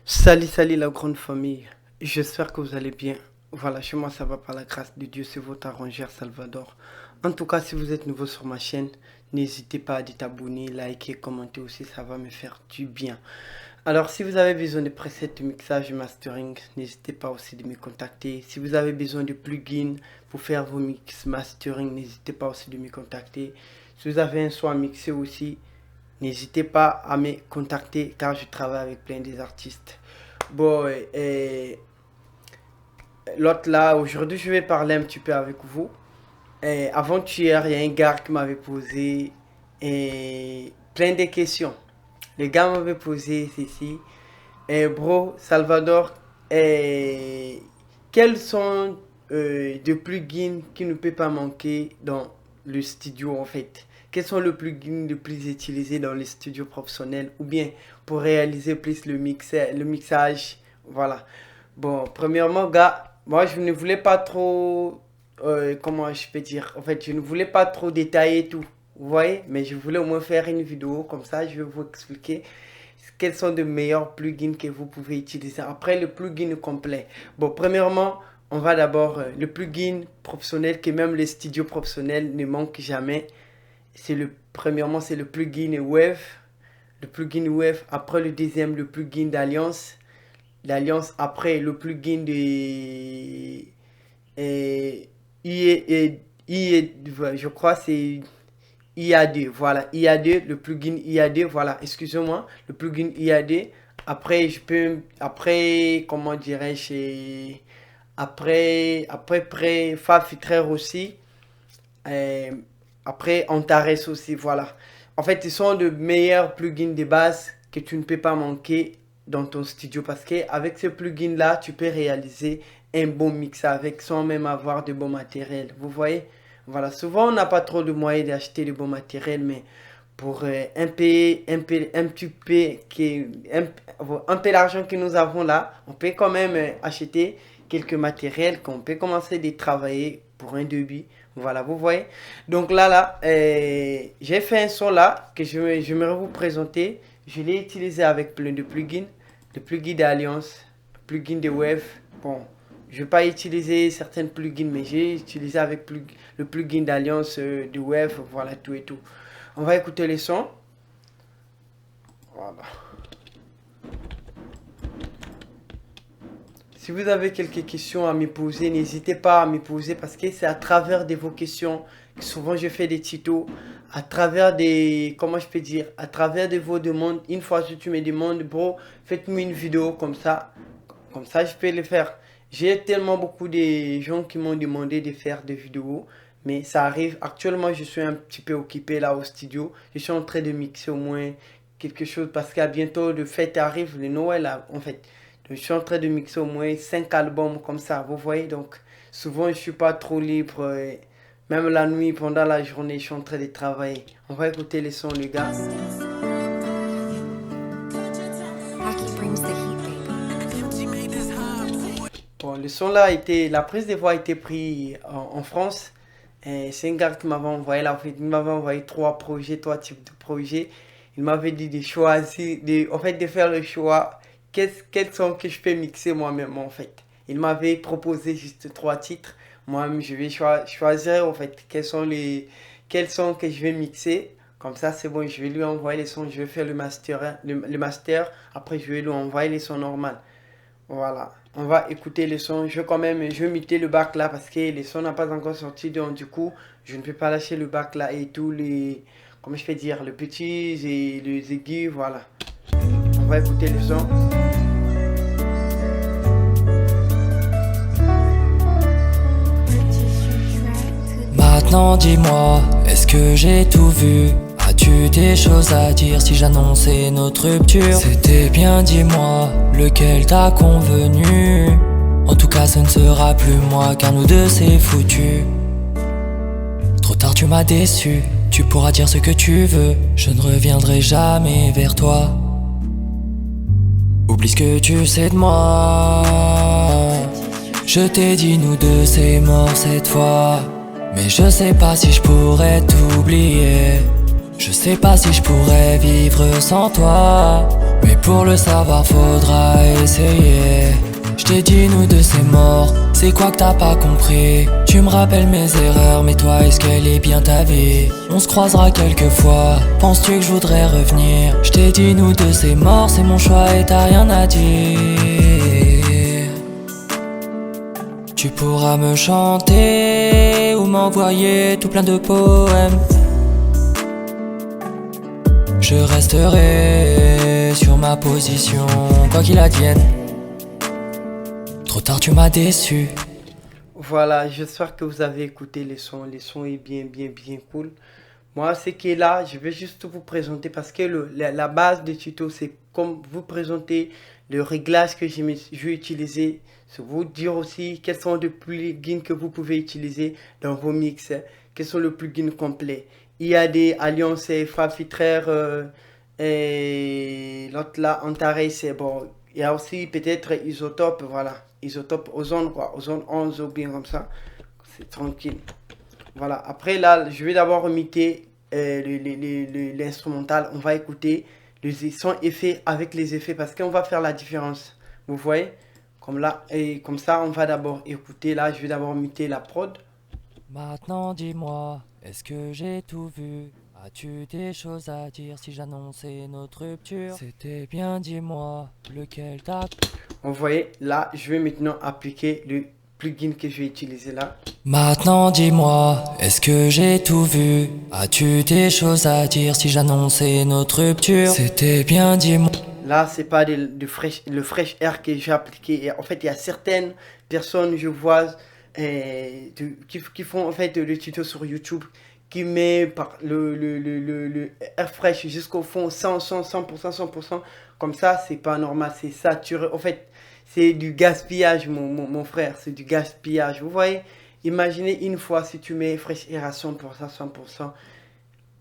Salut la grande famille, j'espère que vous allez bien. Voilà, chez moi ça va par la grâce de Dieu, c'est votre arrangeur Salvador. En tout cas, si vous êtes nouveau sur ma chaîne, n'hésitez pas à t'abonner, liker, commenter aussi, ça va me faire du bien. Alors, si vous avez besoin de presets de mixage et mastering, n'hésitez pas aussi de me contacter. Si vous avez besoin de plugins pour faire vos mix mastering, n'hésitez pas aussi de me contacter. Si vous avez un son à mixer aussi, n'hésitez pas à me contacter car je travaille avec plein des artistes. Bon, l'autre là, aujourd'hui je vais parler un petit peu avec vous. Avant-hier, il y a un gars qui m'avait posé plein de questions. Le gars m'avait posé ceci. Bro, Salvador, quels sont des plugins qui ne peuvent pas manquer dans le studio en fait? Quels sont les plugins les plus utilisés dans les studios professionnels ou bien pour réaliser plus le mixage? Voilà. Bon, premièrement, gars, moi je ne voulais pas trop, comment je peux dire, en fait, je ne voulais pas trop détailler tout, vous voyez, mais je voulais au moins faire une vidéo comme ça, je vais vous expliquer quels sont les meilleurs plugins que vous pouvez utiliser. Après, le plugin complet. Bon, premièrement, on va d'abord, le plugin professionnel que même les studios professionnels ne manquent jamais. Premièrement, c'est le plugin Wave. Le plugin Wave. Après, le deuxième, le plugin d'Alliance. L'Alliance, après, le plugin de... je crois c'est IA2, voilà, IA2, le plugin IA2, voilà, excusez-moi, le plugin IA2. Après, comment dirais-je, après, Fab Filter aussi. Euh, Après, Antares aussi, voilà. En fait, ils sont de meilleurs plugins de base que tu ne peux pas manquer dans ton studio parce qu'avec ce plugin-là, tu peux réaliser un bon mix avec sans même avoir de bon matériel. Vous voyez? Voilà, souvent on n'a pas trop de moyens d'acheter de bon matériel, mais pour un peu l'argent que nous avons là, on peut quand même acheter quelques matériels qu'on peut commencer à travailler pour un début. Voilà, vous voyez. Donc j'ai fait un son là que j'aimerais vous présenter. Je l'ai utilisé avec plein de plugins. Le plugin d'Alliance, le plugin de Wave. Bon, je ne vais pas utiliser certains plugins, mais j'ai utilisé avec le plugin d'Alliance de Wave. Voilà, tout et tout. On va écouter les sons. Voilà. Si vous avez quelques questions à me poser, n'hésitez pas à me poser parce que c'est à travers de vos questions que souvent je fais des tutos, à travers des, comment je peux dire, à travers de vos demandes. Une fois que tu me demandes, bro, faites-moi une vidéo comme ça je peux le faire. J'ai tellement beaucoup de gens qui m'ont demandé de faire des vidéos, mais ça arrive. Actuellement, je suis un petit peu occupé là au studio. Je suis en train de mixer au moins quelque chose parce qu'à bientôt le fête arrive, le Noël là, en fait. Donc, je suis en train de mixer au moins 5 albums comme ça, vous voyez. Donc, souvent, je suis pas trop libre. Même la nuit, pendant la journée, je suis en train de travailler. On va écouter les sons, les gars. Bon, le son là la prise de voix a été prise en France. C'est un gars qui m'avait envoyé là, en fait, il m'avait envoyé trois types de projets. Il m'avait dit de choisir, de faire le choix. Quels sont que je peux mixer moi-même en fait. Il m'avait proposé juste 3 titres. Moi-même, je vais choisir en fait quels sont que je vais mixer. Comme ça, c'est bon, je vais lui envoyer les sons, je vais faire le master. Après, je vais lui envoyer les sons normaux. Voilà, on va écouter les sons. Je vais muter le bac là parce que les sons n'ont pas encore sorti. Donc, du coup, je ne peux pas lâcher le bac là et tous les, comment je peux dire, les petits et les aigus. Voilà, on va écouter les sons. Maintenant dis-moi, est-ce que j'ai tout vu? As-tu des choses à dire si j'annonçais notre rupture? C'était bien, dis-moi, lequel t'a convenu? En tout cas ce ne sera plus moi car nous deux c'est foutu. Trop tard tu m'as déçu, tu pourras dire ce que tu veux, je ne reviendrai jamais vers toi. Oublie ce que tu sais de moi. Je t'ai dit nous deux c'est mort cette fois. Mais je sais pas si je pourrais t'oublier. Je sais pas si je pourrais vivre sans toi. Mais pour le savoir faudra essayer. Je t'ai dit nous deux c'est mort, c'est quoi que t'as pas compris? Tu me rappelles mes erreurs, mais toi est-ce qu'elle est bien ta vie? On se croisera quelques fois, penses-tu que je voudrais revenir? Je t'ai dit nous deux c'est mort, c'est mon choix et t'as rien à dire. Tu pourras me chanter ou m'envoyer tout plein de poèmes. Je resterai sur ma position, quoi qu'il advienne. Trop tard tu m'as déçu. Voilà, j'espère que vous avez écouté les sons. Les sons est bien cool. Moi, ce qui est là, je vais juste vous présenter parce que la base du tuto, c'est comme vous présenter le réglage que je vais utiliser. C'est vous dire aussi quels sont les plugins que vous pouvez utiliser dans vos mix. Quels sont les plugins complets. Il y a des alliances Fab Filtre et l'autre là, Antares, c'est bon. Il y a aussi peut-être Isotope, voilà. Isotope Ozone, quoi. Ozone 11 ou bien comme ça. C'est tranquille. Voilà. Après là, je vais d'abord imiter l'instrumental. On va écouter les sons effets avec les effets parce qu'on va faire la différence. Vous voyez? Comme là, et comme ça, on va d'abord écouter. Là, je vais d'abord imiter la prod. Maintenant dis-moi, est-ce que j'ai tout vu? As-tu des choses à dire si j'annonçais notre rupture? C'était bien, dis-moi, lequel t'as... Vous voyez, là, je vais maintenant appliquer le plugin que je vais utiliser là. Maintenant dis-moi, est-ce que j'ai tout vu? As-tu des choses à dire si j'annonçais notre rupture? C'était bien, dis-moi. Là, c'est pas le fresh air que j'ai appliqué. Et en fait, il y a certaines personnes, je vois, qui font en fait le tuto sur YouTube, qui met par le air fresh jusqu'au fond, 100%. Comme ça, c'est pas normal, c'est saturé. En fait, c'est du gaspillage, mon frère, c'est du gaspillage. Vous voyez, imaginez une fois si tu mets fresh air à 100%.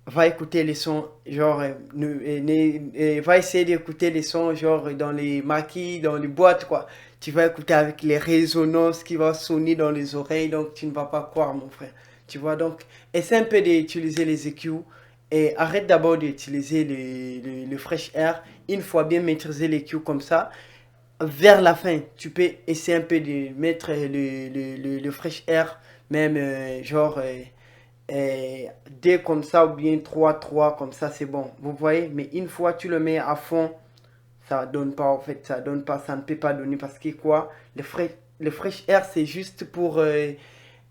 Va écouter les sons, genre, va essayer d'écouter les sons, genre, dans les maquis, dans les boîtes, quoi. Tu vas écouter avec les résonances qui vont sonner dans les oreilles, donc tu ne vas pas croire, mon frère. Tu vois, donc, essaie un peu d'utiliser les EQ et arrête d'abord d'utiliser le fresh air. Une fois bien maîtriser les EQ comme ça, vers la fin, tu peux essayer un peu de mettre le fresh air, même, genre... dès comme ça ou bien 3 comme ça c'est bon, vous voyez. Mais une fois tu le mets à fond, ça donne pas, en fait ça donne pas, ça ne peut pas donner parce que quoi, le fresh air c'est juste pour en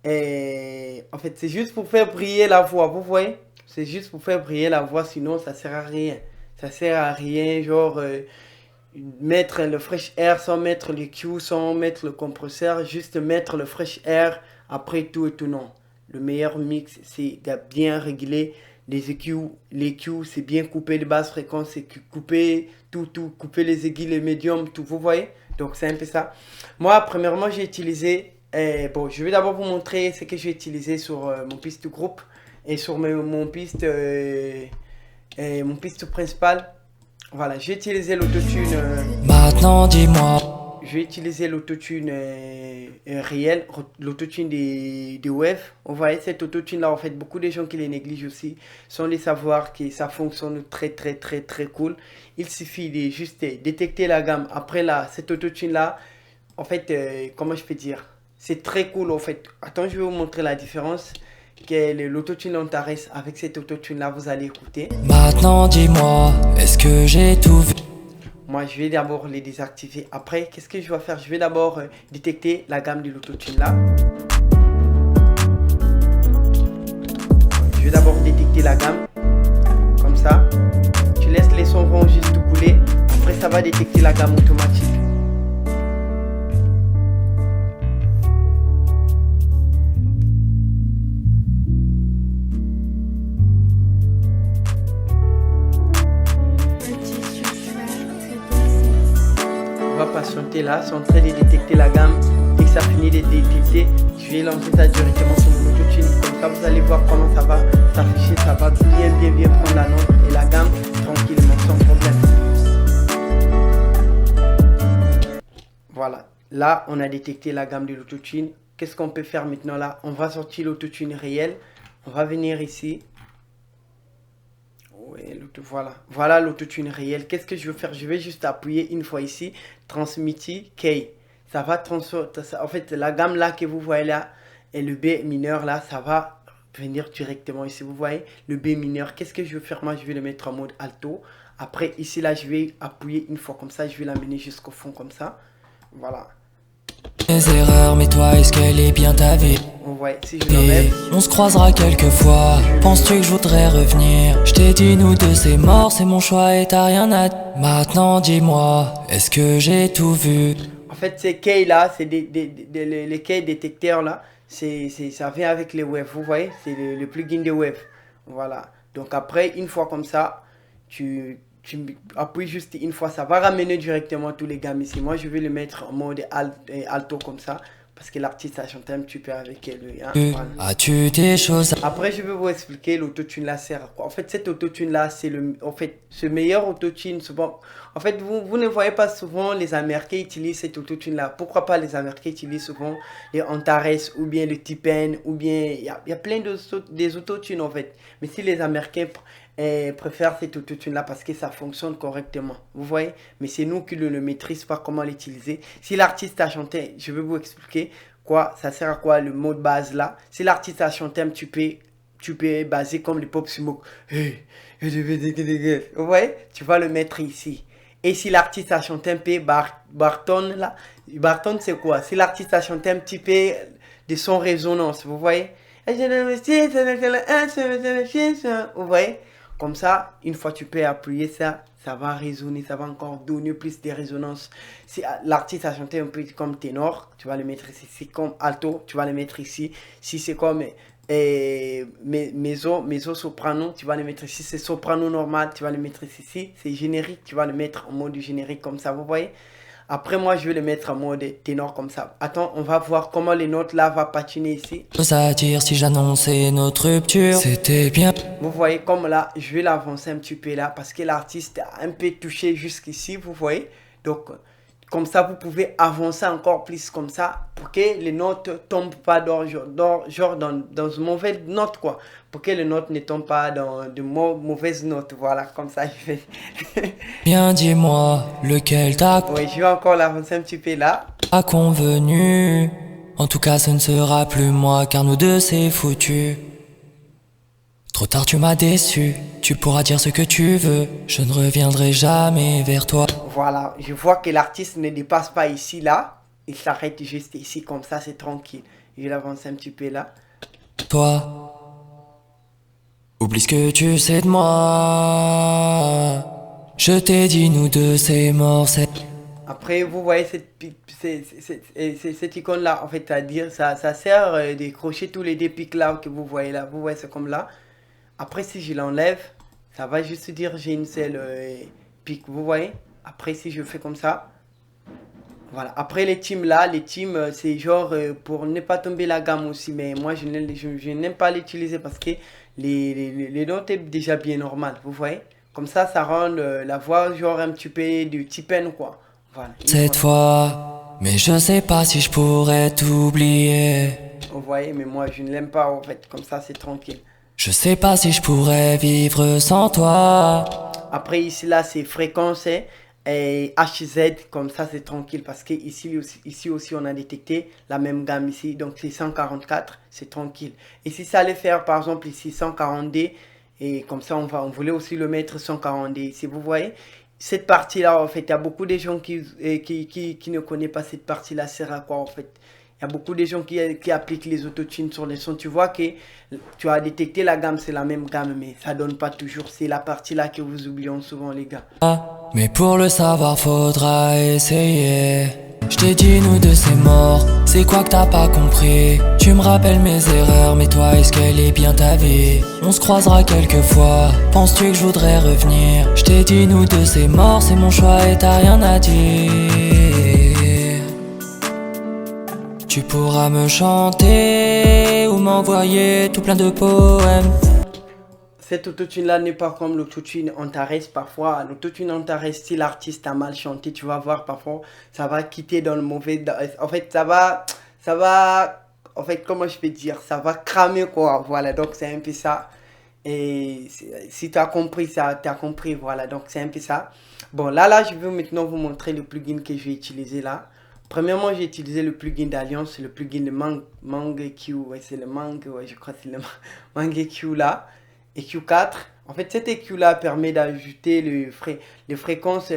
fait c'est juste pour faire briller la voix, vous voyez, c'est juste pour faire briller la voix, sinon ça sert à rien, genre mettre le fresh air sans mettre le Q, sans mettre le compresseur, juste mettre le fresh air après tout et tout. Non, le meilleur mix c'est de bien régler les EQ, les Q c'est bien couper les basses fréquences, c'est couper tout, couper les aigus, les médiums, tout, vous voyez. Donc c'est un peu ça. Moi premièrement j'ai utilisé, bon je vais d'abord vous montrer ce que j'ai utilisé sur mon piste groupe et sur mon piste principal. Voilà, j'ai utilisé l'autotune. Maintenant dis-moi. Je vais utiliser l'autotune réel, l'autotune des Wave. On voit cet autotune là, en fait, beaucoup de gens qui les négligent aussi, sans les savoir que ça fonctionne très cool. Il suffit de juste détecter la gamme. Après là, cet autotune là, en fait, comment je peux dire, c'est très cool en fait. Attends, je vais vous montrer la différence. L'autotune Antares avec cet autotune là, vous allez écouter. Maintenant dis-moi, est-ce que j'ai tout vu? Moi je vais d'abord les désactiver. Après qu'est-ce que je vais faire? Je vais d'abord détecter la gamme de l'autotune là. Je vais d'abord détecter la gamme. Comme ça. Tu laisses les sons vont juste couler. Après ça va détecter la gamme automatique. Patienter là, c'est en train de détecter la gamme. Dès que ça finit de détecter, je vais lancer ça directement sur mon autotune. Comme ça, vous allez voir comment ça va s'afficher. Ça va bien prendre la note et la gamme tranquillement, sans problème. Voilà, là, on a détecté la gamme de l'autotune. Qu'est-ce qu'on peut faire maintenant là? On va sortir l'autotune réel. On va venir ici. Ouais, voilà. Voilà l'autotune réel. Qu'est-ce que je veux faire? Je vais juste appuyer une fois ici. Transmiti K. Ça va transformer. En fait, la gamme là que vous voyez là et le B mineur là, ça va venir directement ici. Vous voyez le B mineur. Qu'est-ce que je veux faire? Moi, je vais le mettre en mode alto. Après, ici là, je vais appuyer une fois comme ça. Je vais l'amener jusqu'au fond comme ça. Voilà. Mes erreurs, mais toi, est-ce qu'elle est bien ta vie? On voit, si je l'enlève. On se croisera quelquefois. Penses-tu que je voudrais revenir? Je t'ai dit, nous deux, c'est mort, c'est mon choix et t'as rien à dire. Maintenant, dis-moi, est-ce que j'ai tout vu? En fait, ces keys là, c'est les keys détecteurs là, ça vient avec les waves. Vous voyez, c'est le plugin de wave. Voilà. Donc après, une fois comme ça, tu appuies juste une fois, ça va ramener directement tous les gammes ici. Moi, je vais le mettre en mode alto comme ça, parce que l'artiste a chanté un petit peu avec lui. Hein. Voilà. As-tu des choses Après, je vais vous expliquer l'autotune là sert à quoi. En fait, cet autotune là, c'est ce meilleur autotune. Souvent, en fait, vous ne voyez pas souvent les Américains utiliser cet autotune là. Pourquoi pas les Américains utilisent souvent les Antares ou bien le Tipen ou bien il y a plein des autotunes en fait. Mais si les Américains préfèrent cet autotune là parce que ça fonctionne correctement. Vous voyez? Mais c'est nous qui ne le maîtrisons pas comment l'utiliser. Si l'artiste a chanté, je vais vous expliquer. Quoi, ça sert à quoi le mot de base là? Si l'artiste a chanté un petit peu, tu peux baser comme le Pop Smoke. Hey, vous voyez? Tu vas le mettre ici. Et si l'artiste a chanté un peu Barton là, Barton c'est quoi? Si l'artiste a chanté un petit peu de son résonance, vous voyez? Vous voyez? Comme ça, une fois tu peux appuyer ça, ça va résonner, ça va encore donner plus de résonance. Si l'artiste a chanté un peu comme ténor, tu vas le mettre ici. Si comme alto, tu vas le mettre ici. Si c'est comme mezzo soprano, tu vas le mettre ici. Si c'est soprano normal, tu vas le mettre ici. Si c'est générique, tu vas le mettre en mode générique comme ça, vous voyez? Après, moi, je vais le mettre en mode ténor comme ça. Attends, on va voir comment les notes là vont patiner ici. à dire si j'annonçais notre rupture? C'était bien. Vous voyez comme là, je vais l'avancer un petit peu là parce que l'artiste a un peu touché jusqu'ici, vous voyez. Donc, comme ça, vous pouvez avancer encore plus comme ça pour que les notes ne tombent pas dans une mauvaise note, quoi. Pour que les notes ne tombent pas dans de mauvaises notes. Voilà, comme ça, je fais. Bien, dis-moi, lequel t'as Oui, je vais encore l'avancer un petit peu là. convenu? En tout cas, ce ne sera plus moi, car nous deux, c'est foutu. Trop tard, tu m'as déçu. Tu pourras dire ce que tu veux. Je ne reviendrai jamais vers toi. Voilà, je vois que l'artiste ne dépasse pas ici, là. Il s'arrête juste ici, comme ça, c'est tranquille. Je vais l'avancer un petit peu là. Toi, oublie ce que tu sais de moi. Je t'ai dit, nous deux, c'est mort, c'est... Après, vous voyez cette icône-là, en fait, c'est-à-dire, ça sert de décrocher tous les deux pics là que vous voyez là. Vous voyez, c'est comme là. Après, si je l'enlève, ça va juste dire j'ai une seule pic, vous voyez. Après, si je fais comme ça, voilà. Après, les teams là, c'est genre pour ne pas tomber la gamme aussi. Mais moi, je n'aime pas l'utiliser parce que les notes est déjà bien normal, vous voyez. Comme ça rend la voix genre un petit peu du Tipen, quoi. Voilà. Cette fois, mais je sais pas si je pourrais t'oublier. Vous voyez, mais moi, je ne l'aime pas, en fait. Comme ça, c'est tranquille. Je sais pas si je pourrais vivre sans toi. Après, ici, là, c'est fréquence et HZ. Comme ça, c'est tranquille. Parce que ici aussi, on a détecté la même gamme ici. Donc, c'est 144. C'est tranquille. Et si ça allait faire, par exemple, ici, 142. Et comme ça, on voulait aussi le mettre 142. Ici, vous voyez, cette partie-là, en fait, il y a beaucoup de gens qui ne connaissent pas cette partie-là. C'est à quoi, en fait? Il y a beaucoup de gens qui appliquent les autotunes sur les sons. Tu vois que tu as détecté la gamme, c'est la même gamme, mais ça donne pas toujours. C'est la partie là que vous oubliez souvent, les gars. Mais pour le savoir, faudra essayer. Je t'ai dit, nous deux, c'est mort. C'est quoi que t'as pas compris? Tu me rappelles mes erreurs, mais toi, est-ce qu'elle est bien ta vie? On se croisera quelquefois. Penses-tu que je voudrais revenir? Je t'ai dit, nous deux, c'est mort, c'est mon choix et t'as rien à dire. Tu pourras me chanter ou m'envoyer tout plein de poèmes. Cette autotune là n'est pas comme l'autotune Antares. Parfois, l'autotune Antares, si l'artiste a mal chanté, tu vas voir, parfois, ça va quitter dans le mauvais. En fait, ça va, en fait, comment je peux dire, ça va cramer, quoi. Voilà, donc c'est un peu ça. Et si tu as compris ça, tu as compris, voilà, donc c'est un peu ça. Bon, là, je vais maintenant vous montrer le plugin que je vais utiliser là. Premièrement, j'ai utilisé le plugin d'Alliance, le plugin de MangaQ, ouais, c'est le Manga, ouais, je crois que c'est le MangaQ là, et Q4. En fait, cet EQ là permet d'ajouter les fréquences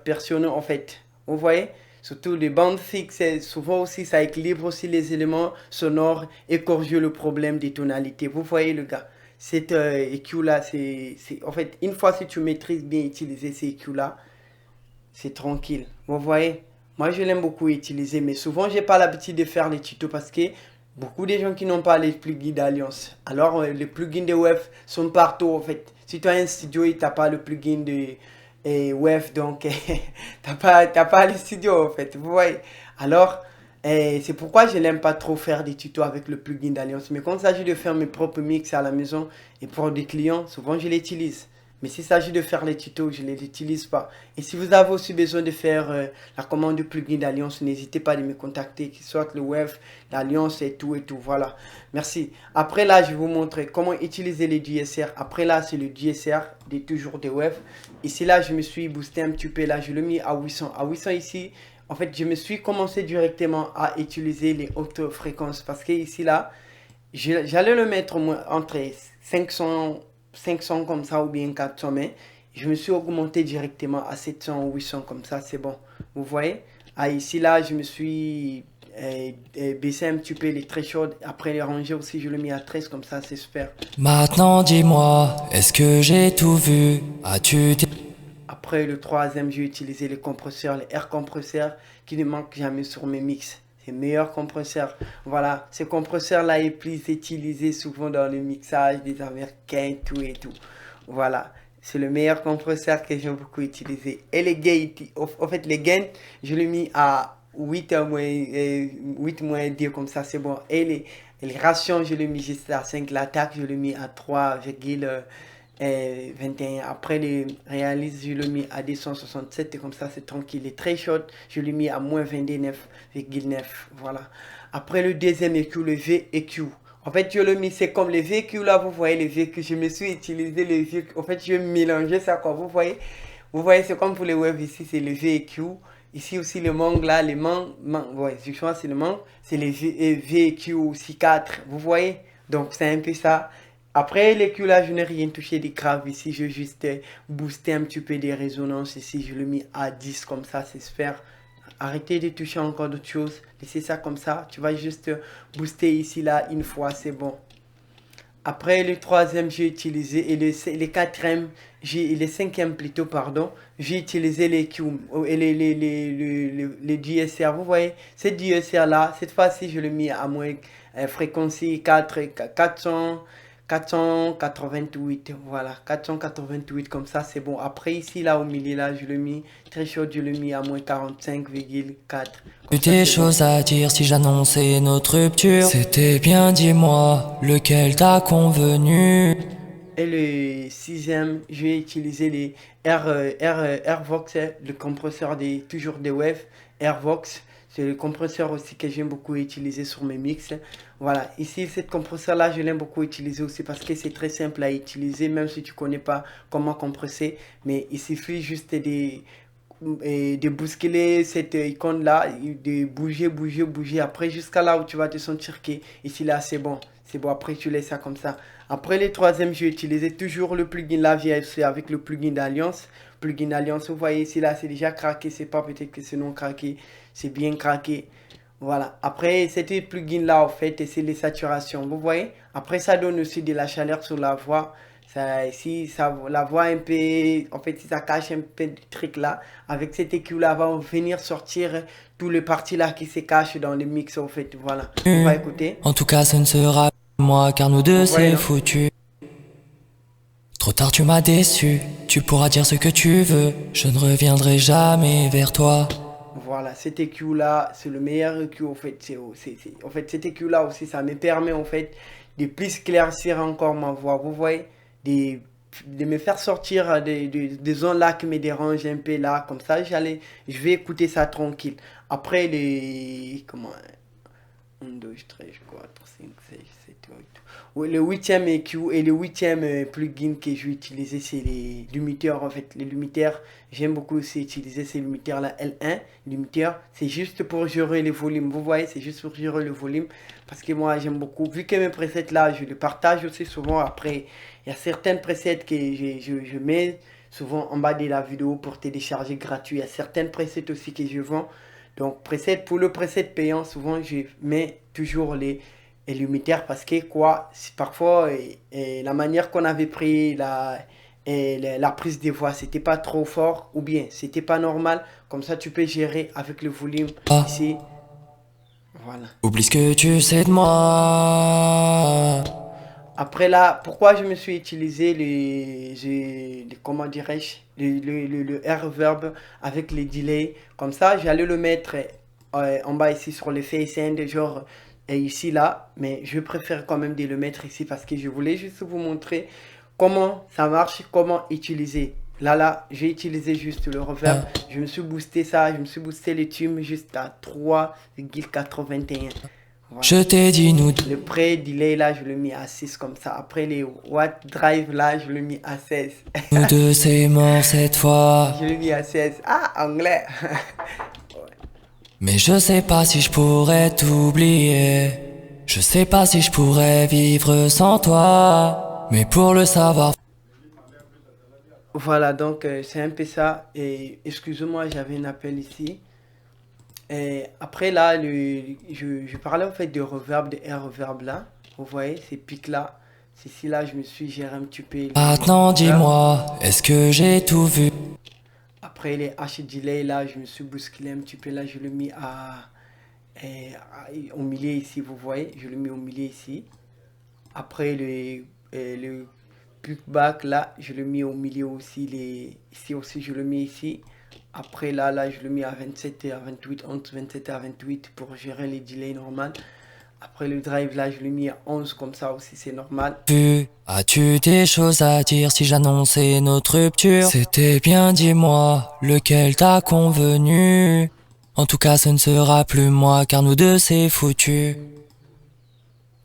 percussionnées, en fait. Vous voyez? Surtout les bandes fixes, souvent aussi ça équilibre aussi les éléments sonores et corrige le problème des tonalités. Vous voyez le gars? Cet EQ là, en fait, une fois si tu maîtrises bien utiliser ces EQ là, c'est tranquille. Vous voyez? Moi, je l'aime beaucoup utiliser, mais souvent, j'ai pas l'habitude de faire les tutos parce que beaucoup de gens qui n'ont pas les plugins d'Alliance. Alors, les plugins de WEF sont partout, en fait. Si tu as un studio et tu n'as pas le plugin de WEF, donc, t'as pas le studio, en fait. Vous voyez? Alors, c'est pourquoi je n'aime pas trop faire des tutos avec le plugin d'Alliance. Mais quand il s'agit de faire mes propres mix à la maison et pour des clients, souvent, je l'utilise. Mais s'il s'agit de faire les tutos, je ne les utilise pas. Et si vous avez aussi besoin de faire la commande de plugin d'Alliance, n'hésitez pas à me contacter, que ce soit le web, l'Alliance et tout, voilà. Merci. Après là, je vais vous montrer comment utiliser les DSR. Après là, c'est le DSR de toujours des web. Ici là, je me suis boosté un petit peu là, je l'ai mis à 800. À 800 ici, en fait, je me suis commencé directement à utiliser les hautes fréquences parce que ici là, j'allais le mettre entre 500 comme ça ou bien 400, mais je me suis augmenté directement à 700 ou 800 comme ça, c'est bon. Vous voyez? Ah, ici là, je me suis baissé un petit peu les thresholds. Après les ranger aussi, je l'ai mis à 13 comme ça, c'est super. Maintenant dis-moi, est-ce que j'ai tout vu? Après le troisième, j'ai utilisé les compresseurs, les air compresseurs qui ne manquent jamais sur mes mix. C'est le meilleur compresseur. Voilà, ce compresseur-là est plus utilisé souvent dans le mixage des Américains et tout. Voilà, c'est le meilleur compresseur que j'ai beaucoup utilisé. Et les gains, en fait, les gains, je l'ai mis à 8 moins 2 comme ça, c'est bon. Et les rations, je l'ai mis juste à 5. L'attaque, je l'ai mis à 3,21. Après les réalises, je l'ai mis à 267 et comme ça c'est tranquille. Les très short, je l'ai mis à moins 29,9. Voilà. Après le deuxième EQ, le VEQ. En fait, je l'ai mis, c'est comme les véhicules là, vous voyez les véhicules. Je me suis utilisé les véhicules. En fait, je vais mélanger ça quoi. Vous voyez, c'est comme pour les web ici, c'est le VEQ. Ici aussi le mangue là, les mangues, ouais, je crois que c'est le mangue, c'est les VEQ aussi 4. Vous voyez? Donc c'est un peu ça. Après les Q là, je n'ai rien touché de grave ici. Je vais juste booster un petit peu des résonances ici. Je l'ai mis à 10 comme ça, c'est super. Arrêtez de toucher encore d'autres choses. Laissez ça comme ça. Tu vas juste booster ici là une fois, c'est bon. Après le troisième, j'ai utilisé, et le quatrième, et le cinquième plutôt, pardon, j'ai utilisé les Q, et les DSR. Vous voyez, ces DSR là, cette fois-ci, je l'ai mis à moins fréquence 488, voilà, 488 comme ça, c'est bon. Après ici, là, au milieu, là, je l'ai mis très chaud, je l'ai mis à moins 45,4. Des choses à dire si j'annonçais notre rupture. C'était bien, dis-moi, lequel t'a convenu? Et le sixième, je vais utiliser les Airvox, le compresseur toujours des waves, Airvox. C'est le compresseur aussi que j'aime beaucoup utiliser sur mes mix. Voilà, ici, ce compresseur-là, je l'aime beaucoup utiliser aussi parce que c'est très simple à utiliser, même si tu ne connais pas comment compresser. Mais il suffit juste de bousculer cette icône-là, de bouger, après jusqu'à là où tu vas te sentir que ici, là, c'est bon. C'est bon, après tu laisses ça comme ça. Après les troisième, je vais utiliser toujours le plugin là, c'est avec le plugin d'Alliance. Plugin d'Alliance, vous voyez ici, là, c'est déjà craqué, c'est pas peut-être que c'est non craqué, c'est bien craqué. Voilà, après c'était plugin là, en fait, c'est les saturations, vous voyez. Après, ça donne aussi de la chaleur sur la voix. Ça, si ça, la voix un peu, en fait, si ça cache un peu de truc là, avec cet écu là, va venir sortir tout le parti là qui se cache dans le mix, en fait, voilà. On va écouter. En tout cas, ce ne sera pas moi, car nous deux, c'est non foutu. Trop tard, tu m'as déçu. Tu pourras dire ce que tu veux. Je ne reviendrai jamais vers toi. Voilà, cet EQ là, c'est le meilleur EQ en fait. En fait, cet EQ là aussi, ça me permet en fait de plus claircir encore ma voix. Vous voyez, de me faire sortir des zones là qui me dérangent un peu là. Comme ça, je vais écouter ça tranquille. Après les... Comment... 1, 2, 3, 4, 5, 6, 7, 8. Oui, le huitième EQ et le huitième plugin que je vais utiliser, c'est les limiteurs en fait. Les limiteurs, j'aime beaucoup aussi utiliser ces limiteurs là, L1. Limiteur, c'est juste pour gérer le volume. Vous voyez, c'est juste pour gérer le volume. Parce que moi, j'aime beaucoup. Vu que mes presets là, je les partage aussi souvent. Après, il y a certaines presets que je mets souvent en bas de la vidéo pour télécharger gratuit. Il y a certaines presets aussi que je vends. Donc, preset, pour le preset payant, souvent, je mets toujours les limiteurs parce que quoi, parfois, la manière qu'on avait pris la prise de voix, c'était pas trop fort ou bien c'était pas normal. Comme ça, tu peux gérer avec le volume ici. Voilà. Oublie ce que tu sais de moi. Après là, pourquoi je me suis utilisé comment dirais-je, le reverb avec les delays. Comme ça, j'allais le mettre en bas ici sur le face end, genre ici là. Mais je préfère quand même de le mettre ici parce que je voulais juste vous montrer comment ça marche, comment utiliser. Là, j'ai utilisé juste le reverb. Je me suis boosté ça, je me suis boosté le tube juste à 3,81. Voilà. Je t'ai dit nous deux. Le pré-delay là, je l'ai mis à 6 comme ça. Après les watt drive là, je l'ai mis à 16. Nous deux, c'est mort cette fois. Je l'ai mis à 16. Ah, anglais. Mais je sais pas si je pourrais t'oublier. Je sais pas si je pourrais vivre sans toi. Mais pour le savoir. Voilà, donc c'est un peu ça. Et excusez-moi, j'avais un appel ici. Et après là, je parlais en fait de reverb, de air reverb là. Vous voyez, ces pics là. C'est ici là, je me suis géré un petit peu. Maintenant dis-moi, est-ce que j'ai tout vu? Après les H delay là, je me suis bousculé un petit peu là, je l'ai mis au milieu ici, vous voyez, je l'ai mis au milieu ici. Après le pushback là, je l'ai mis au milieu aussi, ici aussi je l'ai mis ici. Après là, je l'ai mis à 27 et à 28, entre 27 et à 28 pour gérer les delays normales. Après le drive là, je l'ai mis à 11 comme ça aussi, c'est normal. As-tu des choses à dire si j'annonçais notre rupture? C'était bien, dis-moi, lequel t'a convenu? En tout cas, ce ne sera plus moi, car nous deux c'est foutu.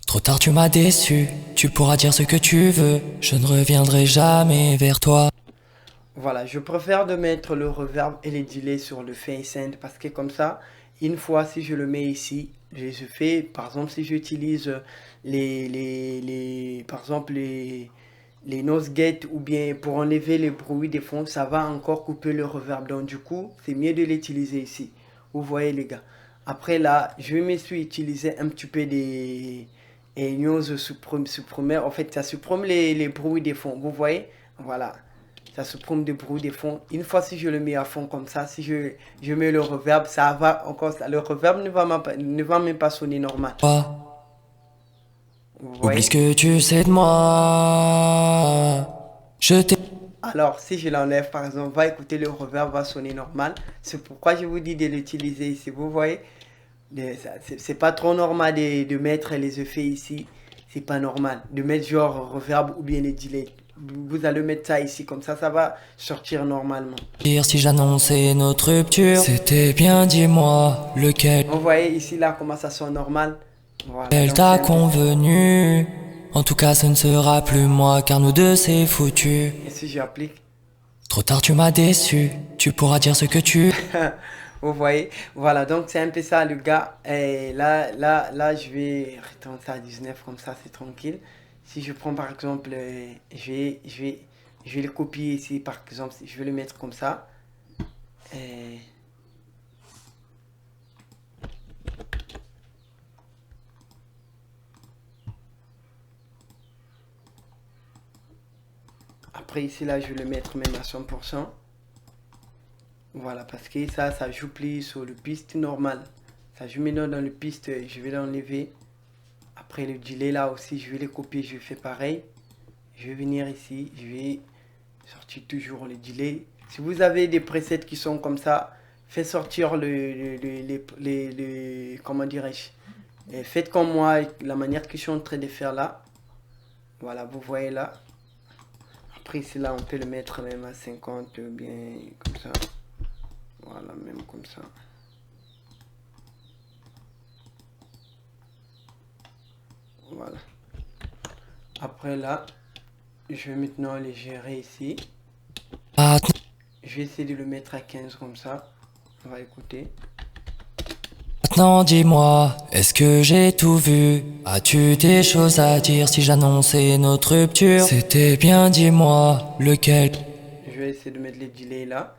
Trop tard, tu m'as déçu, tu pourras dire ce que tu veux, je ne reviendrai jamais vers toi. Voilà, je préfère de mettre le reverb et les delays sur le face end parce que comme ça, une fois si je le mets ici, je fais, par exemple, si j'utilise par exemple, les nose gates ou bien pour enlever les bruits des fonds, ça va encore couper le reverb. Donc du coup, c'est mieux de l'utiliser ici. Vous voyez les gars. Après là, je me suis utilisé un petit peu des news supprimer. En fait, ça supprime les bruits des fonds. Vous voyez? Voilà. Ça supprime des bruits des fonds. Une fois si je le mets à fond comme ça, si je mets le reverb, ça va encore. Le reverb ne va même pas sonner normal. Oublie ce que tu sais de moi. Je t'ai... Alors, si je l'enlève, par exemple, va écouter le reverb, va sonner normal. C'est pourquoi je vous dis de l'utiliser ici. Vous voyez, c'est pas trop normal de mettre les effets ici. C'est pas normal. De mettre genre reverb ou bien les delays. Vous allez mettre ça ici, comme ça va sortir normalement. Dire si j'annonçais notre rupture, c'était bien, dis-moi, lequel. Vous voyez ici, là, comment ça sonne normal. Voilà. Elle t'a convenu. En tout cas, ce ne sera plus moi, car nous deux c'est foutu. Et si j'applique? Trop tard, tu m'as déçu, tu pourras dire ce que tu... Vous voyez, voilà, donc c'est un peu ça le gars. Et là, je vais retourner ça à 19 comme ça, c'est tranquille. Si je prends par exemple, je vais le copier ici, par exemple, je vais le mettre comme ça. Et après ici, là, je vais le mettre même à 100%. Voilà, parce que ça joue plus sur le piste normal. Ça joue maintenant dans le piste, je vais l'enlever. Après le delay là aussi, je vais les copier, je fais pareil. Je vais venir ici, je vais sortir toujours le delay. Si vous avez des presets qui sont comme ça, faites sortir comment dirais-je, faites comme moi, la manière que je suis en train de faire là. Voilà, vous voyez là. Après ici là, on peut le mettre même à 50, bien comme ça. Voilà, même comme ça. Voilà. Après là, je vais maintenant les gérer ici. Je vais essayer de le mettre à 15 comme ça. On va écouter. Maintenant dis-moi, est-ce que j'ai tout vu? As-tu des choses à dire si j'annonçais notre rupture? C'était bien, dis-moi, lequel Je vais essayer de mettre les delays là.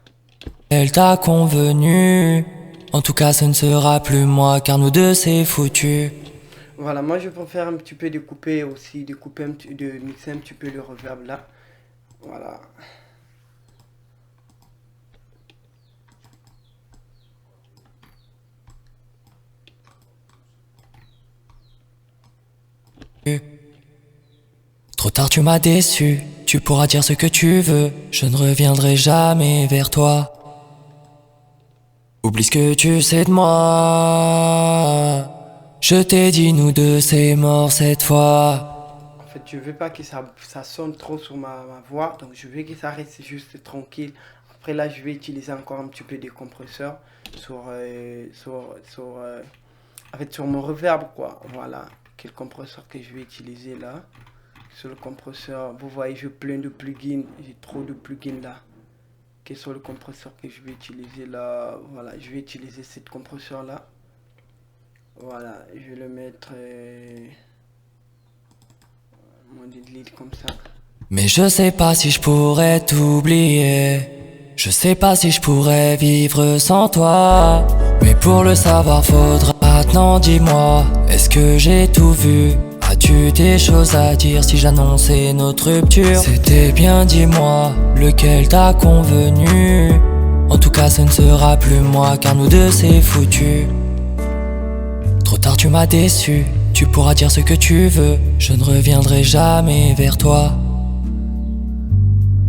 elle t'a convenu? En tout cas ce ne sera plus moi car nous deux c'est foutu. Voilà, moi je préfère un petit peu découper aussi, de mixer un petit peu le reverb là. Voilà. Trop tard tu m'as déçu, tu pourras dire ce que tu veux, je ne reviendrai jamais vers toi. Oublie ce que tu sais de moi. Je t'ai dit nous deux c'est mort cette fois. En fait, je veux pas que ça sonne trop sur ma voix, donc je veux que ça reste juste tranquille. Après là, je vais utiliser encore un petit peu des compresseurs en fait, sur mon reverb quoi. Voilà, quel compresseur que je vais utiliser là. Sur le compresseur, vous voyez, j'ai plein de plugins, j'ai trop de plugins là. Quel sont le compresseur que je vais utiliser là? Voilà, je vais utiliser cette compresseur là. Voilà, je vais le mettre mon delete comme ça. Mais je sais pas si je pourrais t'oublier. Je sais pas si je pourrais vivre sans toi. Mais pour le savoir faudra maintenant dis-moi, est-ce que j'ai tout vu? As-tu des choses à dire si j'annonçais notre rupture? C'était bien, dis-moi, lequel t'a convenu? En tout cas ce ne sera plus moi car nous deux c'est foutu. Trop tard tu m'as déçu, tu pourras dire ce que tu veux, je ne reviendrai jamais vers toi.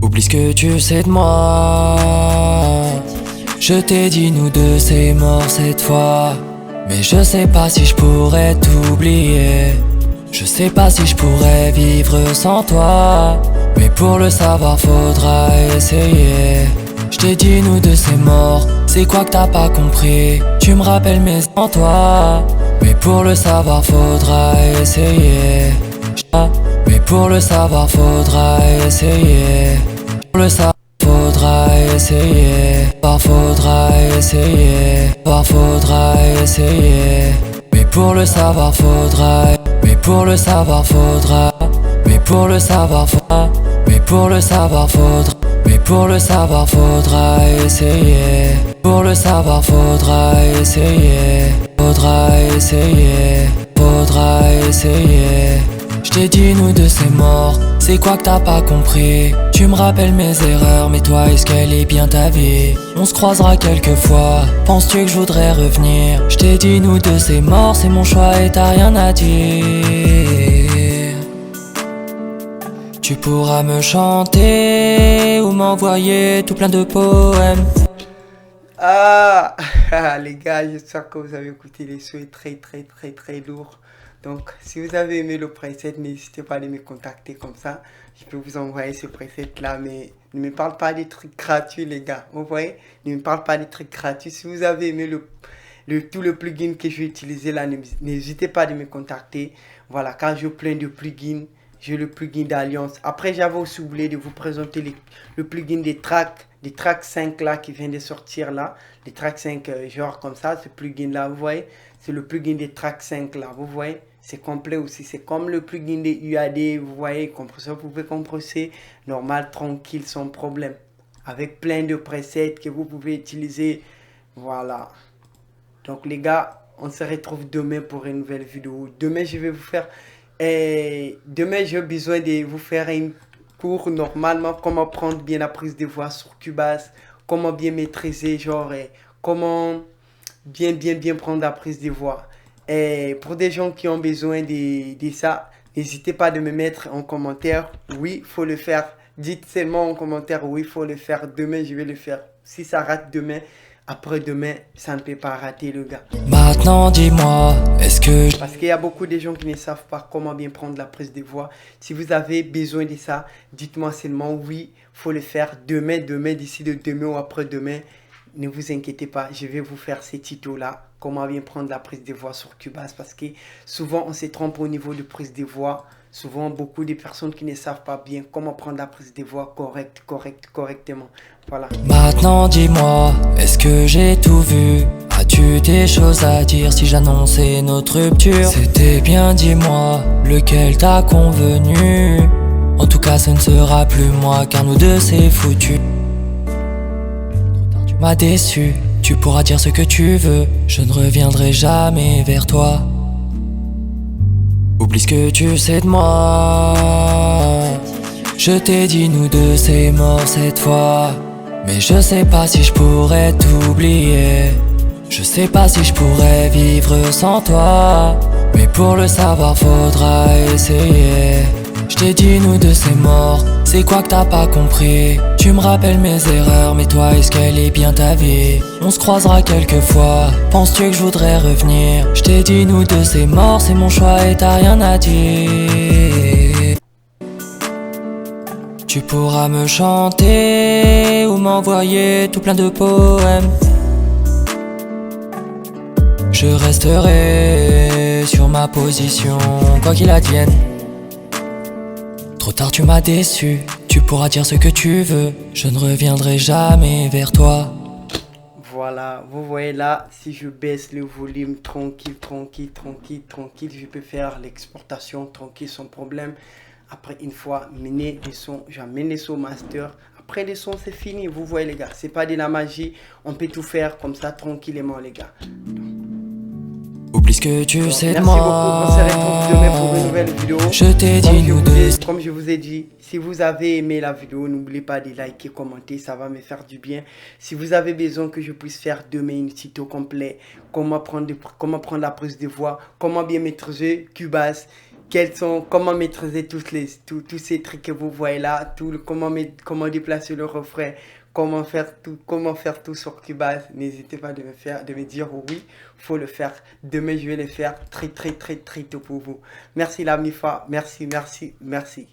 Oublie ce que tu sais de moi. Je t'ai dit nous deux c'est mort cette fois. Mais je sais pas si je pourrais t'oublier. Je sais pas si je pourrais vivre sans toi. Mais pour le savoir faudra essayer. Je t'ai dit nous deux c'est mort. C'est quoi que t'as pas compris? Tu me rappelles mes sans toi. Mais pour le savoir faudra essayer. Mais pour le savoir faudra essayer. Pour le savoir faudra essayer. Faudra essayer. Faudra essayer. Mais pour le savoir faudra. Mais pour le savoir faudra. Mais pour le savoir faudra. Mais pour le savoir faudra. Mais pour le savoir faudra essayer. Pour le savoir faudra essayer. Faudra essayer. Faudra essayer. Je t'ai dit nous deux c'est mort. C'est quoi que t'as pas compris? Tu me rappelles mes erreurs, mais toi est-ce qu'elle est bien ta vie? On se croisera quelques fois. Penses-tu que je voudrais revenir? Je t'ai dit nous deux c'est mort, c'est mon choix et t'as rien à dire. Tu pourras me chanter ou m'envoyer tout plein de poèmes. Ah, les gars, j'espère que vous avez écouté les sons très lourds. Donc, si vous avez aimé le preset, n'hésitez pas à me contacter comme ça. Je peux vous envoyer ce preset là, mais ne me parle pas des trucs gratuits, les gars. Vous voyez? Ne me parle pas des trucs gratuits. Si vous avez aimé tout le plugin que je vais utiliser là, n'hésitez pas à me contacter. Voilà, car j'ai plein de plugins. J'ai le plugin d'Alliance. Après, j'avais aussi oublié de vous présenter le plugin des tracks 5 là qui vient de sortir là. Les tracks 5 genre comme ça, ce plugin là, vous voyez? C'est le plugin des tracks 5 là, vous voyez? C'est complet aussi. C'est comme le plugin des UAD, vous voyez? Compresseur, vous pouvez compresser normal, tranquille, sans problème. Avec plein de presets que vous pouvez utiliser. Voilà. Donc les gars, on se retrouve demain pour une nouvelle vidéo. Demain, je vais vous faire... demain, j'ai besoin de vous faire un cours normalement, comment prendre bien la prise de voix sur Cubase, comment bien maîtriser, genre, comment bien prendre la prise de voix. Et pour des gens qui ont besoin de ça, n'hésitez pas de me mettre en commentaire, oui, il faut le faire. Dites seulement en commentaire, oui, il faut le faire. Demain, je vais le faire. Si ça rate demain, après-demain, ça ne peut pas rater le gars. Maintenant dis-moi, est-ce que... Parce qu'il y a beaucoup de gens qui ne savent pas comment bien prendre la prise de voix. Si vous avez besoin de ça, dites-moi seulement oui, il faut le faire demain, d'ici de demain ou après-demain. Ne vous inquiétez pas, je vais vous faire ces tutos-là. Comment bien prendre la prise de voix sur Cubase. Parce que souvent, on se trompe au niveau de prise de voix souvent beaucoup de personnes qui ne savent pas bien comment prendre la prise de voix correctement. Voilà. Maintenant dis-moi, est-ce que j'ai tout vu? As-tu des choses à dire si j'annonçais notre rupture? C'était bien, dis-moi, lequel t'a convenu? En tout cas ce ne sera plus moi car nous deux c'est foutu. Tu m'as déçu, tu pourras dire ce que tu veux, je ne reviendrai jamais vers toi. Oublie ce que tu sais de moi. Je t'ai dit nous deux c'est mort cette fois, mais je sais pas si je pourrais t'oublier. Je sais pas si je pourrais vivre sans toi, mais pour le savoir faudra essayer. Je t'ai dit nous deux c'est mort, c'est quoi que t'as pas compris? Tu me rappelles mes erreurs, mais toi est-ce qu'elle est bien ta vie? On se croisera quelques fois, penses-tu que je voudrais revenir? Je t'ai dit nous deux c'est mort, c'est mon choix et t'as rien à dire. Tu pourras me chanter ou m'envoyer tout plein de poèmes. Je resterai sur ma position, quoi qu'il advienne. Trop tard tu m'as déçu, tu pourras dire ce que tu veux, je ne reviendrai jamais vers toi. Voilà, vous voyez là, si je baisse le volume tranquille, je peux faire l'exportation tranquille sans problème. Après une fois mené les sons, j'amène les sons master. Après les sons c'est fini, vous voyez les gars, c'est pas de la magie, on peut tout faire comme ça tranquillement les gars. Oublie ce que tu sais de merci moi. beaucoup, on se retrouve demain pour une nouvelle vidéo. Je t'ai dit nous deux. Comme je vous ai dit, si vous avez aimé la vidéo, n'oubliez pas de liker, commenter, ça va me faire du bien. Si vous avez besoin que je puisse faire demain une tuto complet, comment prendre la prise de voix, comment bien maîtriser Cubase, comment maîtriser tous ces trucs que vous voyez là, comment déplacer le refrain, comment faire tout sur Cubase, n'hésitez pas de me dire oui, faut le faire. Demain, je vais le faire très tôt pour vous. Merci la MIFA, merci.